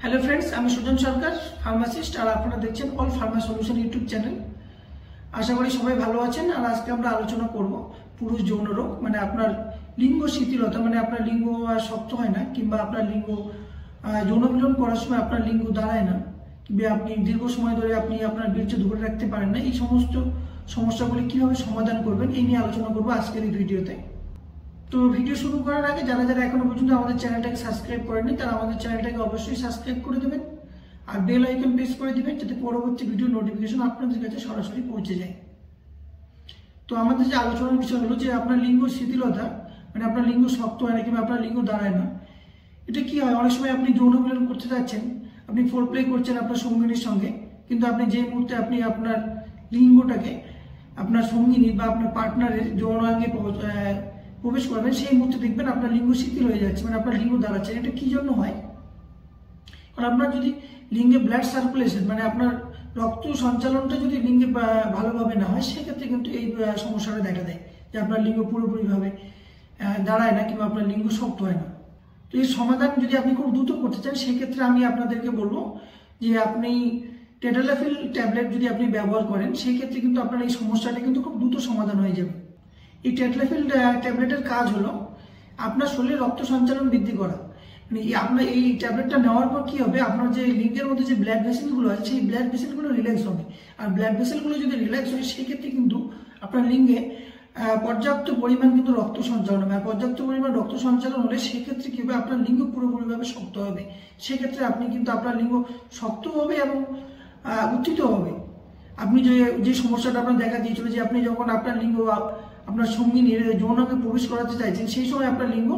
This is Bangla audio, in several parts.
हेलो फ्रेंड्स, আমি সুজন সরকার, ফার্মাসিস্ট, আর আপনারা দেখছেন All Pharma Solution YouTube channel. আশা করি সবাই ভালো আছেন। আর আজকে আমরা আলোচনা করব পুরুষ যৌন রোগ, মানে আপনার লিঙ্গ শিথিলতা, মানে আপনার লিঙ্গ শক্ত হয় না, কিংবা আপনার লিঙ্গ যৌন মিলন করার সময় আপনার লিঙ্গ দাঁড়ায় না, কিংবা আপনি দীর্ঘ সময় ধরে আপনি আপনার বীর্য ধরে রাখতে পারেন না। এই সমস্ত সমস্যাগুলি কিভাবে সমাধান করবেন এই নিয়ে আলোচনা করবো আজকের এই ভিডিওতে। তো ভিডিও শুরু করার আগে যারা যারা এখনো পর্যন্ত আমাদের চ্যানেলটাকে সাবস্ক্রাইব করেননি তারা আমাদের চ্যানেলটাকে অবশ্যই সাবস্ক্রাইব করে দেবেন আর বেল আইকন প্রেস করে দিবেন, যাতে পরবর্তী ভিডিও নোটিফিকেশন আপনাদের কাছে সরাসরি পৌঁছে যায়। তো আমাদের যে আলোচনার বিষয় হলো যে আপনার লিঙ্গ শিথিলতা, মানে আপনার লিঙ্গ শক্ত হয় না কিংবা আপনার লিঙ্গ দাঁড়ায় না। এটা কি হয়, অনেক সময় আপনি যৌন মিলন করতে যাচ্ছেন, আপনি ফোর প্লে করছেন আপনার সঙ্গিনীর সঙ্গে, কিন্তু আপনি যে মুহূর্তে আপনি আপনার লিঙ্গটাকে আপনার সঙ্গিনী বা আপনার পার্টনারের যৌনাঙ্গে প্রবেশ করবেন, সেই মুহূর্তে দেখবেন আপনার লিঙ্গ শিথিল হয়ে যাচ্ছে, মানে আপনার লিঙ্গ দাঁড়াচ্ছে। এটা কি জন্য হয়? কারণ আপনার যদি লিঙ্গে ব্লাড সার্কুলেশন, মানে আপনার রক্ত সঞ্চালনটা যদি লিঙ্গে ভালোভাবে না হয়, সেক্ষেত্রে কিন্তু এই সমস্যাটা দেখা দেয় যে আপনার লিঙ্গ পুরোপুরিভাবে দাঁড়ায় না কিংবা আপনার লিঙ্গ শক্ত হয় না। তো এই সমাধান যদি আপনি খুব দ্রুত করতে চান, সেক্ষেত্রে আমি আপনাদেরকে বলবো যে আপনি টেডালাফিল ট্যাবলেট যদি আপনি ব্যবহার করেন, সেই ক্ষেত্রে কিন্তু আপনার এই সমস্যাটা কিন্তু খুব দ্রুত সমাধান হয়ে যাবে। এই টেডালাফিল ট্যাবলেটের কাজ হলো আপনার শরীরে রক্ত সঞ্চালন বৃদ্ধি করা। মানে আপনার এই ট্যাবলেটটা নেওয়ার পর কি হবে, আপনার যে লিঙ্গের মধ্যে যে ব্লাড ভেসেলগুলো আছে, সেই ব্লাড ভেসেলগুলো রিল্যাক্স হবে। আর ব্লাড ভেসেলগুলো যদি রিল্যাক্স হয়, সেক্ষেত্রে কিন্তু আপনার লিঙ্গে পর্যাপ্ত পরিমাণ কিন্তু রক্ত সঞ্চালন হবে। আর পর্যাপ্ত পরিমাণ রক্ত সঞ্চালন হলে সেক্ষেত্রে কি হবে, আপনার লিঙ্গ পুরোপুরিভাবে শক্ত হবে। সেক্ষেত্রে আপনি কিন্তু আপনার লিঙ্গ শক্ত হবে এবং উত্থিত হবে। আপনি যে সমস্যাটা আপনার দেখা দিয়েছিল যে আপনি যখন আপনার লিঙ্গ আপনার সঙ্গিনীর যৌনাঙ্গে প্রবেশ করাতে চাইছেন, সেই সময় আপনার লিঙ্গ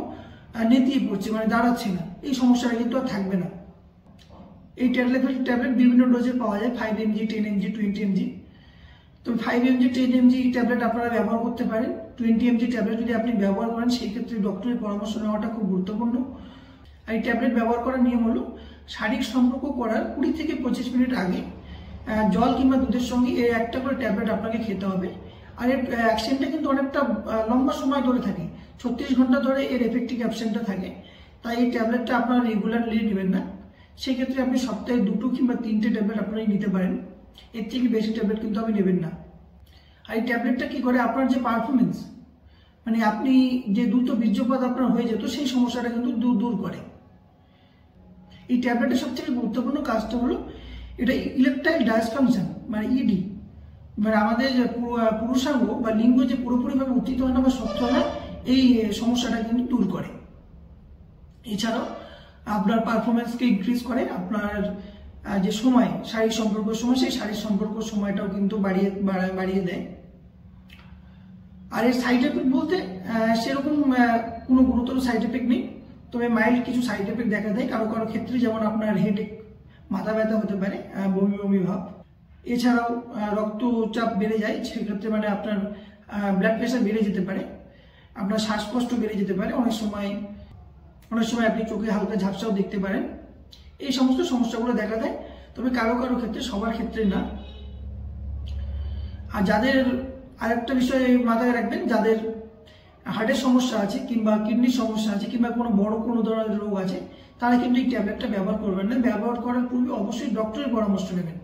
নেতিয়ে পড়ছে, মানে দাঁড়াচ্ছে না, এই সমস্যাটা কিন্তু আর থাকবে না। এই টেডালাফিল ট্যাবলেট বিভিন্ন ডোজে পাওয়া যায়, 5 mg, 10 mg, 20 mg। তো 5 mg, 10 mg ট্যাবলেট আপনারা ব্যবহার করতে পারেন। 20 mg ট্যাবলেট যদি আপনি ব্যবহার করেন, সেই ক্ষেত্রে ডক্টরের পরামর্শ নেওয়াটা খুব গুরুত্বপূর্ণ। আর এই ট্যাবলেট ব্যবহার করার নিয়ম হলো, শারীরিক সম্পর্ক করার 20 থেকে 25 মিনিট আগে জল কিংবা দুধের সঙ্গে এই একটা করে ট্যাবলেট আপনাকে খেতে হবে। আর এর অ্যাকশনটা কিন্তু অনেকটা লম্বা সময় ধরে থাকে, 36 ঘন্টা ধরে এর এফেক্টিভ অ্যাকশনটা থাকে। তাই এই ট্যাবলেটটা আপনারা রেগুলারলি নেবেন না। সেক্ষেত্রে আপনি সপ্তাহে 2 কিংবা 3টে ট্যাবলেট আপনারা নিতে পারেন, এর থেকে বেশি ট্যাবলেট কিন্তু আপনি নেবেন না। আর এই ট্যাবলেটটা কি করে, আপনার যে পারফরমেন্স, মানে আপনি যে দ্রুত বীর্যপাত আপনার হয়ে যেত, সেই সমস্যাটা কিন্তু দূর করে। এই ট্যাবলেটের সবথেকে গুরুত্বপূর্ণ কাজটা হলো এটা ইলেকট্রাইল ডাইসফাংশন, মানে ইডি, মানে আমাদের পুরুষাঙ্গ বা লিঙ্গ যে পুরোপুরিভাবে উত্থিত হয় না বা শক্ত হয় না, এই সমস্যাটা কিন্তু দূর করে। এছাড়াও আপনার পারফরমেন্সকে ইনক্রিজ করে, আপনার যে সময় শারীরিক সম্পর্কের সময়, সেই শারীরিক সম্পর্কের সময়টাও কিন্তু বাড়িয়ে দেয়। আর এর সাইড এফেক্ট বলতে সেরকম কোনো গুরুতর সাইড এফেক্ট নেই, তবে মাইল্ড কিছু সাইড এফেক্ট দেখা দেয় কারো কারো ক্ষেত্রে, যেমন আপনার হেডেক, মাথা ব্যথা হতে পারে, বমি বমি ভাব। এছাড়াও রক্তচাপ বেড়ে যায়, সেক্ষেত্রে মানে আপনার ব্লাড প্রেশার বেড়ে যেতে পারে, আপনার শ্বাসকষ্ট বেড়ে যেতে পারে, অনেক সময় আপনি চোখে হালকা ঝাপসাও দেখতে পারেন। এই সমস্ত সমস্যাগুলো দেখা দেয়, তবে কারো কারো ক্ষেত্রে, সবার ক্ষেত্রে না। আর যাদের আরেকটা বিষয় মাথায় রাখবেন, যাদের হার্টের সমস্যা আছে কিংবা কিডনির সমস্যা আছে কিংবা কোনো ধরনের রোগ আছে, তারা কিন্তু এই ট্যাবলেটটা ব্যবহার করবেন না। ব্যবহার করার পূর্বে অবশ্যই ডক্টরের পরামর্শ নেবেন।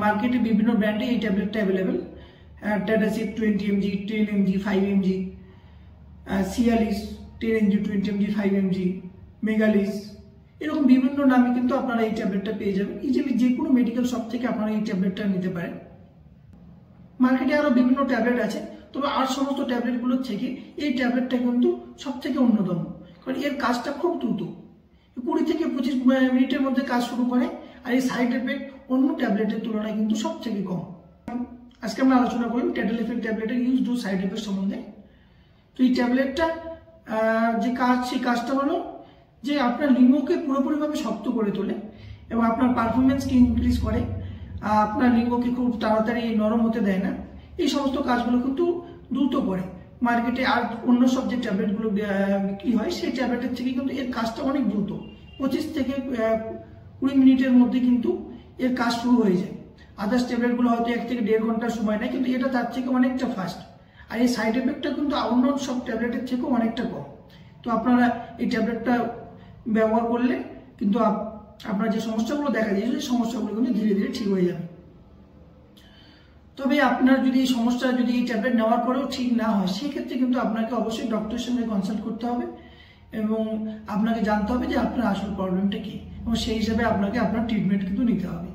মার্কেটে বিভিন্ন ব্র্যান্ডে এই ট্যাবলেটটা available, Tadacip 20 mg, 10 mg, 5 mg, Cialis 10 mg, 20 mg, 5 mg, Megalis, এরকম বিভিন্ন নামে কিন্তু আপনারা এই ট্যাবলেটটা পেয়ে যাবেন। ইজিলি যে কোনো মেডিকেল শপ থেকে আপনারা এই ট্যাবলেটটা নিতে পারেন। মার্কেটে আরও বিভিন্ন ট্যাবলেট আছে, তবে আর সমস্ত ট্যাবলেটগুলোর থেকে এই ট্যাবলেটটা কিন্তু সব থেকে অন্যতম, কারণ এর কাজটা খুব দ্রুত, 20 থেকে 25 মিনিটের মধ্যে কাজ শুরু করে। আর এই সাইড এফেক্ট অন্য ট্যাবলেটের তুলনায় কিন্তু সব থেকে কম। আজকে আমরা আলোচনা করলাম টেডালাফিল ট্যাবলেটের ইউজ ও সাইড এফেক্ট সম্বন্ধে। তো এই ট্যাবলেটটা সেই কাজটা হলো যে আপনার লিঙ্গকে পুরোপুরিভাবে শক্ত করে তোলে এবং আপনার পারফরমেন্সকে ইনক্রিজ করে, আপনার লিঙ্গকে খুব তাড়াতাড়ি নরম হতে দেয় না। এই সমস্ত কাজগুলো কিন্তু দ্রুত করে। মার্কেটে আর অন্য সব যে ট্যাবলেটগুলো বিক্রি হয়, সেই ট্যাবলেটের থেকে কিন্তু এর কাজটা অনেক দ্রুত, 25 থেকে 20 মিনিটের মধ্যে কিন্তু এর কাজ শুরু হয়ে যায়। আদার্স ট্যাবলেটগুলো হয়তো 1 থেকে 1.5 ঘন্টার সময় নেয়, কিন্তু এটা তার থেকে অনেকটা ফাস্ট। আর এই সাইড এফেক্টটা কিন্তু অন্য সব ট্যাবলেটের থেকেও অনেকটা কম। তো আপনারা এই ট্যাবলেটটা ব্যবহার করলে কিন্তু আপনার যে সমস্যাগুলো দেখা দিয়েছে সেই সমস্যাগুলো কিন্তু ধীরে ধীরে ঠিক হয়ে যাবে। তবে আপনার যদি এই সমস্যা যদি এই ট্যাবলেট নেওয়ার পরেও ঠিক না হয়, সেক্ষেত্রে কিন্তু আপনাকে অবশ্যই ডক্টরের সঙ্গে কনসাল্ট করতে হবে এবং আপনাকে জানতে হবে যে আপনার আসল প্রবলেমটা কি, এবং সেই হিসাবে আপনাকে আপনার ট্রিটমেন্ট কিন্তু নিতে হবে।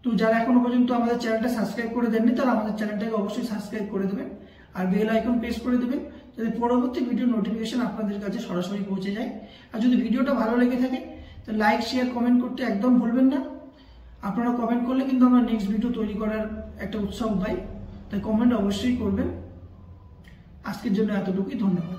তো যারা এখনো পর্যন্ত আমাদের চ্যানেলটা সাবস্ক্রাইব করে দেননি, তারা আমাদের চ্যানেলটাকে অবশ্যই সাবস্ক্রাইব করে দেবেন আর বেল আইকন প্রেস করে দেবেন, যাতে পরবর্তী ভিডিও নোটিফিকেশন আপনাদের কাছে সরাসরি পৌঁছে যায়। আর যদি ভিডিওটা ভালো লেগে থাকে তো লাইক শেয়ার কমেন্ট করতে একদম ভুলবেন না। আপনারা কমেন্ট করলে কিন্তু আমরা নেক্সট ভিডিও তৈরি করার একটা উৎসাহ পাই, তাই কমেন্ট অবশ্যই করবেন। আজকের জন্য এতটুকুই, ধন্যবাদ।